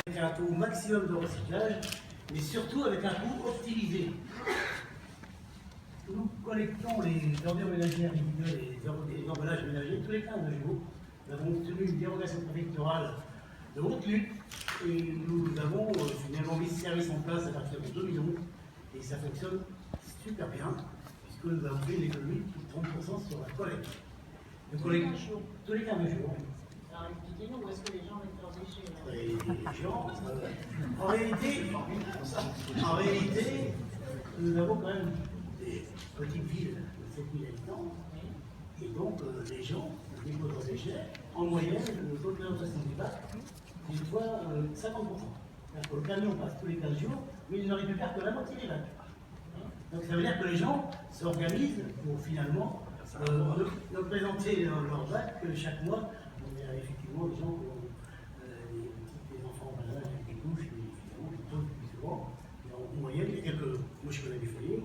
Avec un taux maximum de recyclage, mais surtout avec un coût optimisé. Nous collectons les ordures ménagères individuelles et les emballages ménagers tous les 15 jours. Nous avons obtenu une dérogation préfectorale de haute lutte et nous avons finalement mis ce service en place à partir de 2011 et ça fonctionne super bien puisque nous avons fait une économie de 30% sur la collecte. Nous collectons tous les 15 jours. Alors expliquez-nous où est-ce que les gens mettent leurs déchets. Les gens, en réalité, nous avons quand même des petites villes de 7000 habitants, et donc les gens déposent leurs déchets. En moyenne, le taux de présentation du bac, c'est une fois 50%. C'est-à-dire que le camion passe tous les 15 jours, mais il ne récupère que la moitié des bacs. Donc ça veut dire que les gens s'organisent pour finalement nous présenter leur bac chaque mois. Il y a effectivement des gens qui ont des enfants en bas âge avec des couches, évidemment, qui posent plus souvent. Et en moyenne, il y a quelques, moi je connais des foyers,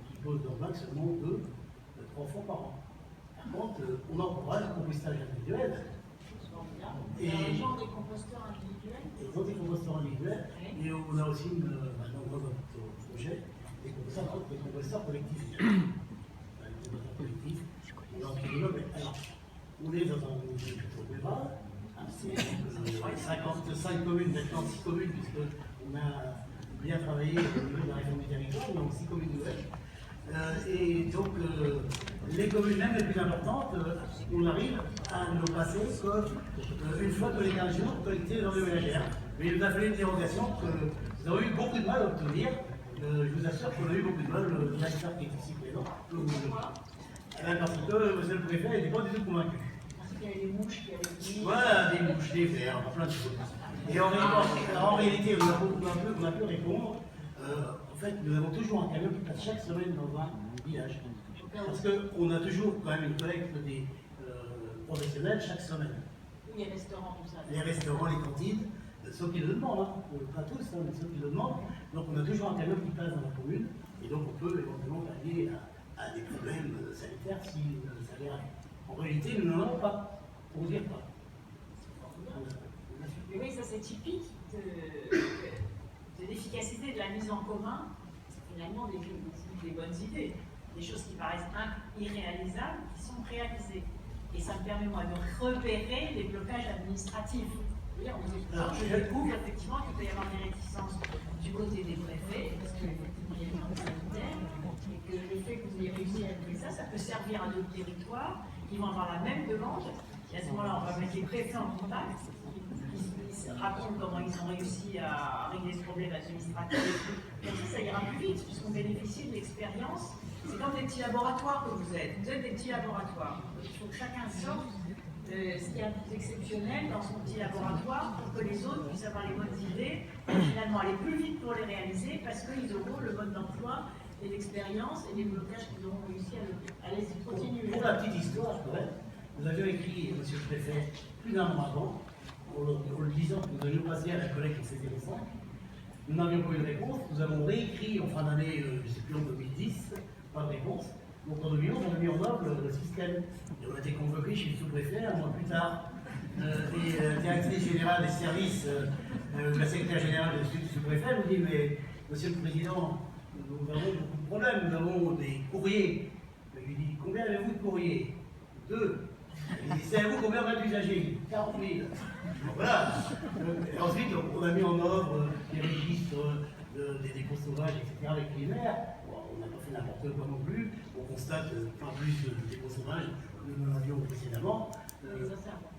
qui posent leur bac seulement 2-3 fois par an. Par contre, on encourage le compostage individuel. Et les gens des composteurs individuels. Ils ont des composteurs individuels. Et on a aussi, maintenant, dans notre projet, des composteurs collectifs. Des composteurs collectifs. Alors, on est dans un milieu rural, c'est 55 communes, maintenant 6 communes, puisqu'on a bien travaillé au niveau de la réforme du territoire, on a 6 communes nouvelles. Et donc, les communes même les plus importantes, on arrive à nous passer comme une fois tous les 15 jours pour collecter les ordures ménagères. Mais il nous a fallu une dérogation que nous avons eu beaucoup de mal à obtenir. Je vous assure qu'on a eu beaucoup de mal, le directeur qui est ici présent, parce que monsieur le préfet n'était pas du tout convaincu. Parce qu'il y avait des mouches qui avaient dit. Voilà, des mouches, des vers, plein de choses. Et en réalité, on a pu répondre. En fait, nous avons toujours un camion qui passe chaque semaine dans un village. Parce qu'on a toujours quand même une collecte des professionnels chaque semaine. Les restaurants, tout ça. Les restaurants, les cantines, ceux qui le demandent, hein. Pas tous, hein, mais ceux qui le demandent. Donc on a toujours un camion qui passe dans la commune. Et donc on peut éventuellement pallier à des problèmes sanitaires si ça les arrive. En réalité, nous n'en avons pas, pour dire pas. Mais oui, ça c'est typique de l'efficacité de la mise en commun, finalement, des bonnes idées, des choses qui paraissent irréalisables, qui sont réalisées. Et ça me permet, moi, de repérer les blocages administratifs. Je découvre effectivement qu'il peut y avoir des réticences du côté des préfets, parce qu'il y a une norme sanitaire, et que le fait que vous ayez réussi à appliquer ça, ça peut servir à d'autres territoires qui vont avoir la même demande. Et à ce moment-là, on va mettre les préfets en contact, ils se racontent comment ils ont réussi à régler ce problème administratif. Comme ça ira plus vite, puisqu'on bénéficie de l'expérience. C'est comme des petits laboratoires que vous êtes. Vous êtes des petits laboratoires. Il faut que chacun sorte ce qu'il y a de plus exceptionnel dans son petit laboratoire pour que les autres puissent avoir les bonnes idées et finalement aller plus vite pour les réaliser parce qu'ils auront le mode d'emploi et l'expérience et les blocages qu'ils auront réussi à les continuer. Pour la petite histoire, nous avions écrit, monsieur le préfet, plus d'un mois avant, en le disant que nous allions passer à la collecte en CT5. Nous n'avions pas eu de réponse. Nous avons réécrit en fin d'année, je ne sais plus, en 2010, pas de réponse. Donc en 2011, on a mis en œuvre le système. Et on a été convoqué chez le sous-préfet un mois plus tard. Et la directrice générale des services, la secrétaire générale du sous-préfet nous dit, mais monsieur le président, nous avons beaucoup de problèmes, nous avons des courriers. Je lui dis, combien avez-vous de courriers? 2. Il dit, c'est à vous combien va d'usagers? 40 000. Donc voilà. Et ensuite, on a mis en œuvre les registres des dépôts sauvages, etc. avec les maires. Bon, on n'a pas fait n'importe quoi non plus. On constate pas plus de dépôts sauvages que nous l'avions précédemment.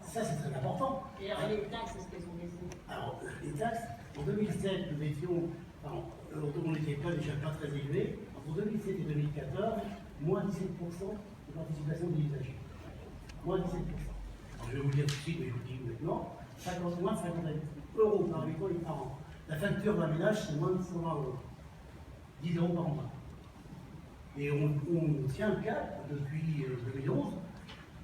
Ça, c'est très important. Et alors, les taxes, est-ce qu'elles ont baissé? Alors, les taxes, en 2007, nous étions, on n'était pas déjà pas très élevés. Entre 2007 et 2014, moins 17% de participation des usagers. Moins 17%. Alors, je vais vous le dire tout de suite, mais je vous le dis maintenant, moins de 50 euros par habitant et par an. La facture d'un ménage, c'est moins de 120 euros. 10 euros par mois. Et on tient le cap depuis 2011.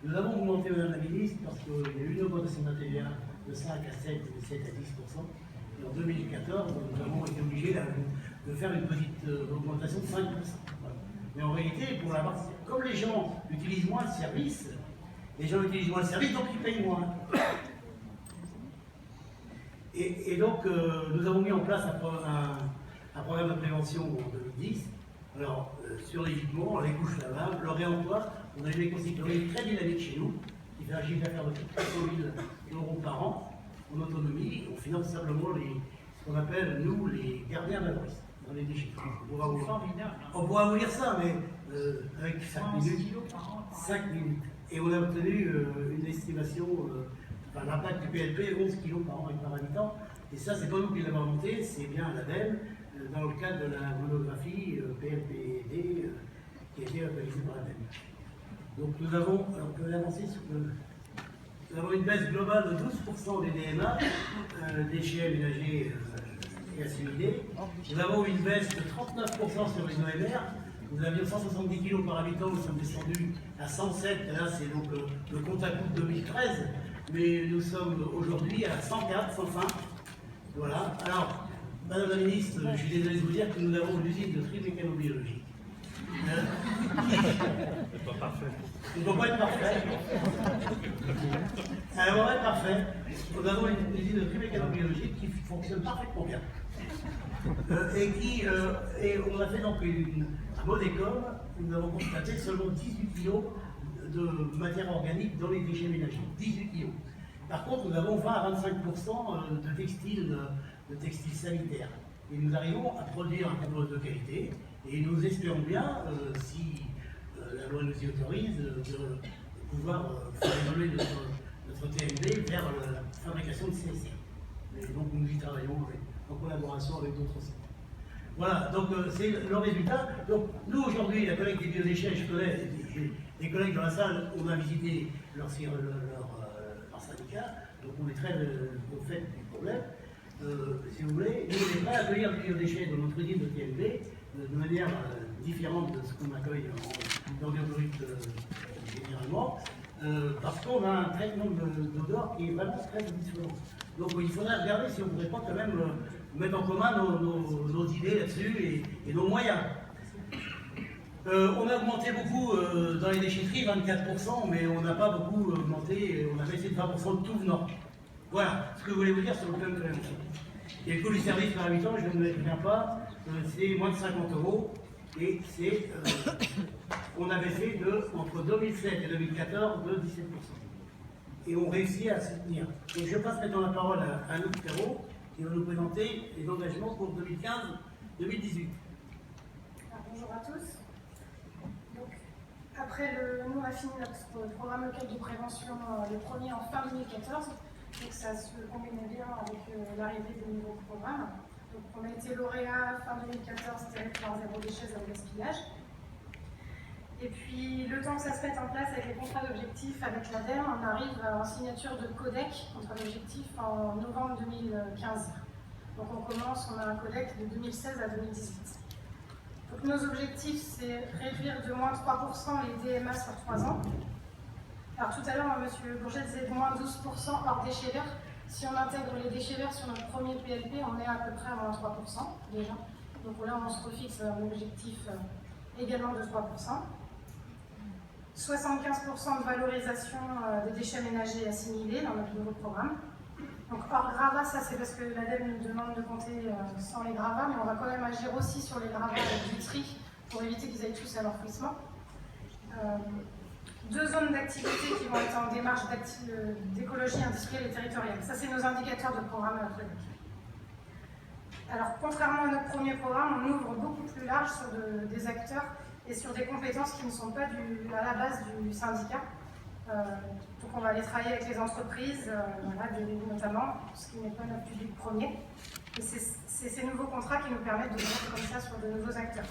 Nous avons augmenté, madame la ministre, parce qu'il y a eu une augmentation de la TVA de 5 à 7, de 7 à 10%. Et en 2014, nous avons été obligés de faire une petite augmentation de 5%. Voilà. Mais en réalité, pour la partie, comme les gens utilisent moins de services, donc ils payent moins. Et donc, nous avons mis en place un programme de prévention en 2010. Alors, sur l'évitement, les couches lavables, le réemploi, on a une éco-cyclerie très dynamique chez nous, qui fait un chiffre d'affaires de plus de 400 000 € par an, en autonomie. On finance simplement ce qu'on appelle, nous, les gardiens de la brise, dans les déchets. On pourra vous lire ça, mais avec 5 minutes. 5 minutes. Et on a obtenu une estimation, l'impact du PLP, 11 kg par an et par habitant. Et ça, c'est pas nous qui l'avons inventé, c'est bien l'ADEME, dans le cadre de la monographie PLPD qui a été réalisée par l'ADEME. Donc nous avons, on peut avancer sur nous avons une baisse globale de 12% des DMA, déchets aménagés et assimilés. Nous avons une baisse de 39% sur les OMR. Nous avions 170 kg par habitant, nous sommes descendus à 107, là c'est donc le compte à coup de 2013, mais nous sommes aujourd'hui à 104, 105. Voilà. Alors, Madame la Ministre, je suis désolé de vous dire que nous avons une usine de tri mécanobiologique. C'est pas parfait. Il ne doit pas être parfait. Ça va être parfait. Nous avons une usine de tri mécanobiologique qui fonctionne parfaitement bien. Et on a fait donc un modécom, nous avons constaté seulement 18 kg de matière organique dans les déchets ménagers. 18 kg. Par contre, nous avons 20 à 25% de textiles sanitaires. Et nous arrivons à produire un compost de qualité. Et nous espérons bien, si la loi nous y autorise, de pouvoir faire évoluer notre TNB vers la fabrication de CSR. Et donc nous y travaillons en collaboration avec d'autres secteurs. Voilà, donc c'est le résultat. Donc nous aujourd'hui, la collecte des biodéchets, je connais des collègues dans la salle, on a visité leur syndicat, donc on est très au fait du problème. Si vous voulez, nous on est prêts à accueillir les biodéchets dans notre usine de TNB de manière différente de ce qu'on accueille dans les autoroutes généralement, parce qu'on a un traitement d'odeur qui est vraiment très différent. Donc il faudrait regarder si on ne pourrait pas quand même mettre en commun nos idées là-dessus et nos moyens. On a augmenté beaucoup dans les déchetteries, 24%, mais on n'a pas beaucoup augmenté, on a baissé de 20% de tout venant. Voilà ce que je voulais vous dire sur le plan de prévention. Et le coût du service par habitant, je ne reviens pas, c'est moins de 50 € et c'est, on a baissé entre 2007 et 2014 de 17%. Et on réussit à se tenir. Donc je passe maintenant la parole à Anouk Perrault qui va nous présenter les engagements pour 2015-2018. Bonjour à tous. Donc, nous on a fini notre programme local de prévention, le premier en fin 2014. Donc ça se combinait bien avec l'arrivée des nouveaux programmes. Donc on a été lauréat fin 2014, territoire zéro déchet, zéro gaspillage. Et puis le temps que ça se mette en place avec les contrats d'objectifs avec l'ADEME, on arrive en signature de codec, contrat d'objectifs, en novembre 2015. Donc on commence, on a un codec de 2016 à 2018. Donc nos objectifs, c'est réduire de moins 3% les DMA sur 3 ans. Alors tout à l'heure, M. Bourget disait de moins 12% hors déchets verts. Si on intègre les déchets verts sur notre premier PLP, on est à peu près à moins 3% déjà. Donc là, on se refixe un objectif également de 3%. 75% de valorisation des déchets ménagers assimilés dans notre nouveau programme. Donc hors gravats, ça c'est parce que l'ADEME nous demande de compter sans les gravats, mais on va quand même agir aussi sur les gravats avec du tri pour éviter qu'ils aillent tous à l'enfouissement. 2 zones d'activité qui vont être en démarche d'écologie industrielle et territoriale. Ça, c'est nos indicateurs de programme chronique. Alors, contrairement à notre premier programme, on ouvre beaucoup plus large sur des acteurs et sur des compétences qui ne sont pas à la base du syndicat. Donc, on va aller travailler avec les entreprises, notamment, ce qui n'est pas notre public premier. Et c'est ces nouveaux contrats qui nous permettent de venir comme ça sur de nouveaux acteurs.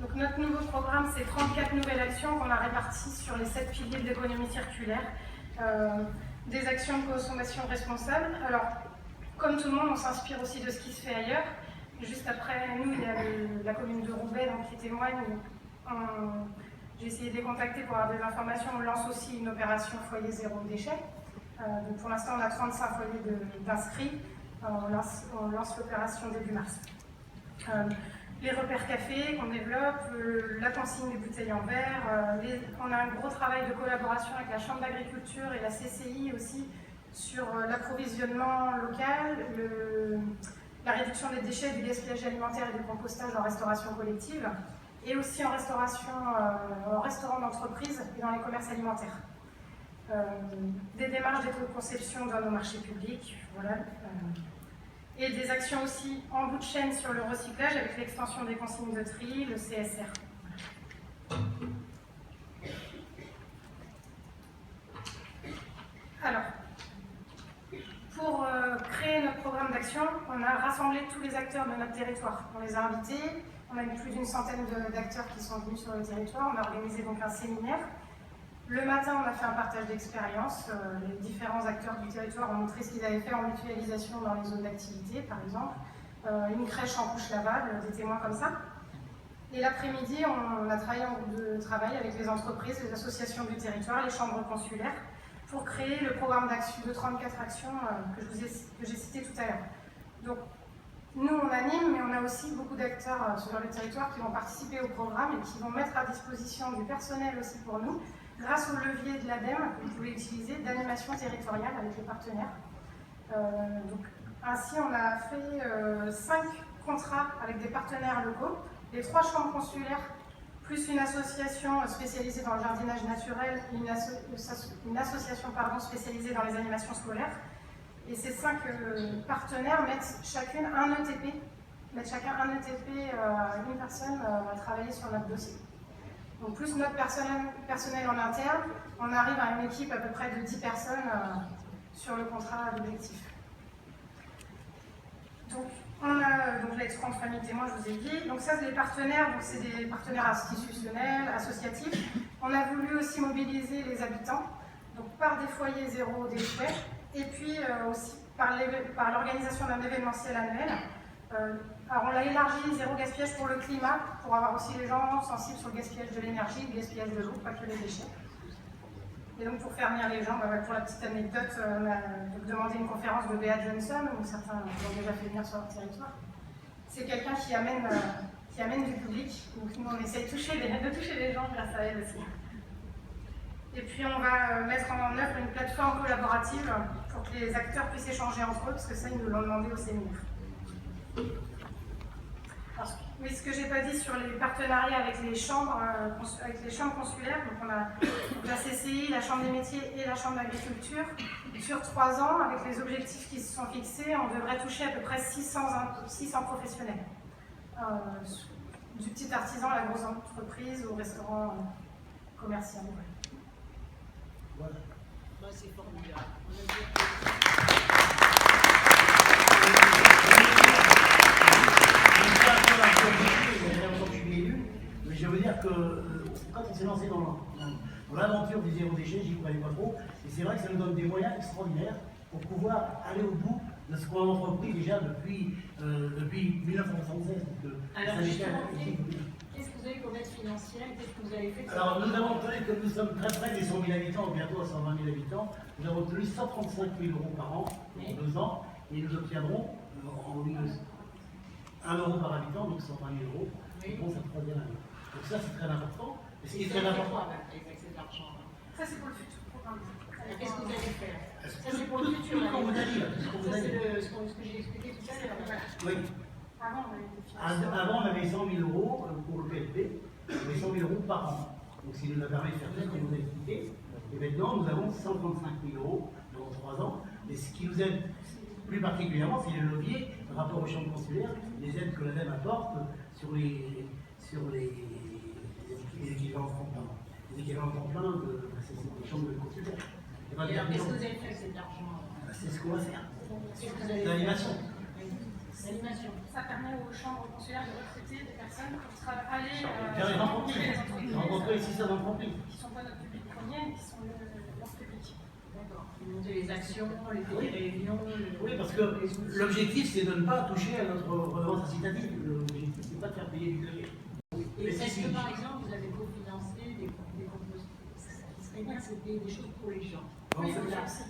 Donc notre nouveau programme, c'est 34 nouvelles actions qu'on a réparties sur les 7 piliers de l'économie circulaire. Des actions de consommation responsable. Alors, comme tout le monde, on s'inspire aussi de ce qui se fait ailleurs. Juste après nous, il y a la commune de Roubaix donc, qui témoigne. J'ai essayé de les contacter pour avoir des informations. On lance aussi une opération foyer zéro déchet. Donc pour l'instant, on a 35 foyers d'inscrits. On lance l'opération début mars. les repères café qu'on développe, la consigne des bouteilles en verre. On a un gros travail de collaboration avec la Chambre d'agriculture et la CCI aussi sur l'approvisionnement local, la réduction des déchets, du gaspillage alimentaire et du compostage en restauration collective, et aussi en restaurant d'entreprise et dans les commerces alimentaires. Des démarches d'éco-conception dans nos marchés publics, voilà. Et des actions aussi en bout de chaîne sur le recyclage avec l'extension des consignes de tri, le CSR. Alors, pour créer notre programme d'action, on a rassemblé tous les acteurs de notre territoire. On les a invités, on a eu plus d'une centaine d'acteurs qui sont venus sur le territoire, on a organisé donc un séminaire. Le matin, on a fait un partage d'expérience. Les différents acteurs du territoire ont montré ce qu'ils avaient fait en mutualisation dans les zones d'activité, par exemple. Une crèche en couche lavable, des témoins comme ça. Et l'après-midi, on a travaillé en groupe de travail avec les entreprises, les associations du territoire, les chambres consulaires, pour créer le programme d'action de 34 actions que j'ai cité tout à l'heure. Donc, nous, on anime, mais on a aussi beaucoup d'acteurs sur le territoire qui vont participer au programme et qui vont mettre à disposition du personnel aussi pour nous, grâce au levier de l'ADEME, que vous pouvez utiliser, d'animation territoriale avec les partenaires. Ainsi, on a fait 5 contrats avec des partenaires locaux, les 3 chambres consulaires, plus une association spécialisée dans le jardinage naturel, une association spécialisée dans les animations scolaires. Et ces 5 partenaires mettent chacun un ETP, une personne à travailler sur notre dossier. Donc plus notre personnel en interne, on arrive à une équipe à peu près de 10 personnes sur le contrat d'objectif. Donc l'ex-France Famille Témoin, je vous ai dit. Donc ça, c'est les partenaires, donc c'est des partenaires institutionnels, associatifs. On a voulu aussi mobiliser les habitants, donc par des foyers zéro déchet, et puis aussi par l'organisation d'un événementiel annuel. Alors on l'a élargi, zéro gaspillage pour le climat, pour avoir aussi les gens sensibles sur le gaspillage de l'énergie, le gaspillage de l'eau, pas que les déchets. Et donc pour faire venir les gens, pour la petite anecdote, on a demandé une conférence de Bea Johnson, où certains l'ont déjà fait venir sur leur territoire. C'est quelqu'un qui amène du public, donc nous on essaye de toucher les gens grâce à elle aussi. Et puis on va mettre en œuvre une plateforme collaborative pour que les acteurs puissent échanger entre eux, parce que ça ils nous l'ont demandé au séminaire. Alors, oui, ce que j'ai pas dit sur les partenariats avec les chambres consulaires, donc on a la CCI, la Chambre des métiers et la Chambre d'agriculture. Sur 3 ans, avec les objectifs qui se sont fixés, on devrait toucher à peu près 600 professionnels. Du petit artisan à la grosse entreprise au restaurant commercial. Voilà. C'est formidable. Mais je veux dire que quand on s'est lancé dans l'aventure du zéro déchet, j'y croyais pas trop, et c'est vrai que ça nous donne des moyens extraordinaires pour pouvoir aller au bout de ce qu'on a entrepris déjà depuis 1976. Alors justement, qu'est-ce que vous avez comme aide financière? Qu'est-ce que vous avez fait? Alors nous avons obtenu, comme nous sommes très près des 100 000 habitants, bientôt à 120 000 habitants, nous avons obtenu 135 000 € par an en 2 ans, et nous obtiendrons en 1 € par habitant, donc 120 000 €. Oui. Bon, ça fera bien. Donc ça, c'est très important. Et ce qui est très important. Avec cet argent. Ça c'est pour le futur programme. Qu'est-ce que vous allez faire? Ça c'est pour Tout le futur. ce qu'on vous a dit. Ça c'est ce que j'ai expliqué tout à l'heure. Oui. Avant, on avait des financements. Avant, on avait 100 000 € pour le PLP, on avait 100 000 € par an. Donc, ce qui nous a permis de faire tout ce qu'on vous a expliqué. Et maintenant, nous avons 135 000 € dans 3 ans. Et ce qui nous aide plus particulièrement, c'est le levier par rapport aux chambres consulaires, les aides que l'ADEME apporte sur les équivalents temps plein des chambres consulaires. Et alors, qu'est-ce que vous avez fait avec cet argent? C'est ce qu'on va faire. Qu'est-ce que vous avez fait? L'animation. L'animation. Ça permet aux chambres consulaires de recruter des personnes pour aller Faire les entreprises. Rencontrer les systèmes d'entreprise. qui ne sont pas notre public premier, mais qui sont leur public. D'accord. Vous montez les actions, les réunions. Oui, parce que l'objectif, c'est de ne pas toucher à notre redevance incitative. L'objectif, c'est pas de faire payer du loyer. Et est-ce que, par exemple, vous avez cofinancé des composteurs? très bien, c'est de payer des choses pour les gens. On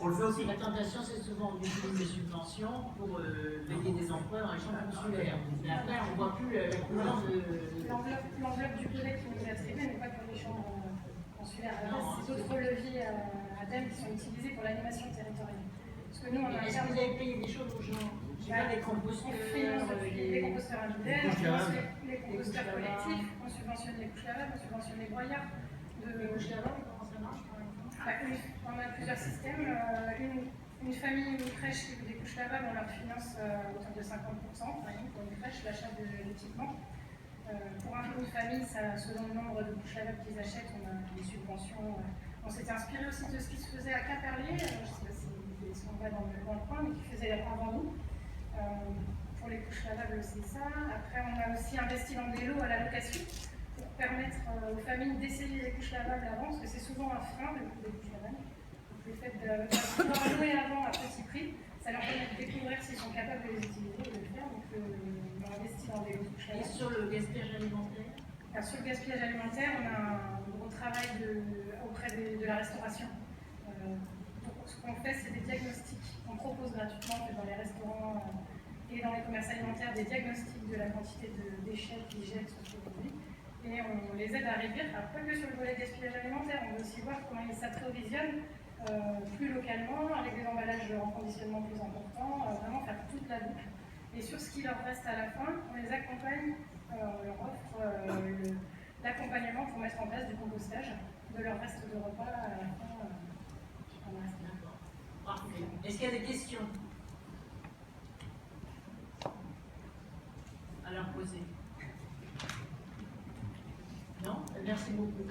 le fait aussi. La tentation, c'est souvent d'utiliser des subventions pour payer des emplois dans les chambres consulaires. Mais après, on ne voit plus la couleur de. L'enveloppe du collecte qui nous est attribuée n'est pas pour les chambres consulaires. À la base, c'est d'autres leviers à thème qui sont utilisés pour l'animation territoriale. Parce que nous, on a Est-ce que vous avez payé des choses aux gens? Je sais pas, des composteurs, les composteurs individuels, on finance les composteurs collectifs, on subventionne les couches lavables, on subventionne les broyards. Les couches lavables, comment ça marche par exemple? On a plusieurs systèmes. Une famille, une crèche qui veut des couches lavables, on leur finance à hauteur de 50%, par exemple, pour une crèche, l'achat de l'équipement. Pour une famille, selon le nombre de couches lavables qu'ils achètent, on a des subventions. On s'était inspiré aussi de ce qui se faisait à Quimperlé, je ne sais pas si on va dans le coin, mais qui faisait avant nous. Pour les couches lavables, c'est ça. Après, on a aussi investi dans des lots à la location pour permettre aux familles d'essayer les couches lavables avant, parce que c'est souvent un frein de des couches lavables. Donc, le fait de pouvoir louer avant à petit prix, ça leur permet de découvrir s'ils sont capables de les utiliser et de le faire. Donc, on a investi dans des lots de couches lavables. Et sur le gaspillage alimentaire? Alors, sur le gaspillage alimentaire, on a un gros travail auprès de la restauration. Ce qu'on fait, c'est des diagnostics. On propose gratuitement dans les restaurants et dans les commerces alimentaires des diagnostics de la quantité de déchets qu'ils jettent sur ces produits. Et on les aide à réduire, alors pas que sur le volet gaspillage alimentaire, on veut aussi voir comment ils s'approvisionnent plus localement, avec des emballages en conditionnement plus importants, vraiment faire toute la boucle. Et sur ce qui leur reste à la fin, on les accompagne, on leur offre l'accompagnement pour mettre en place du compostage de leur reste de repas à la fin. Parfait. Est-ce qu'il y a des questions à leur poser? Non? Merci beaucoup.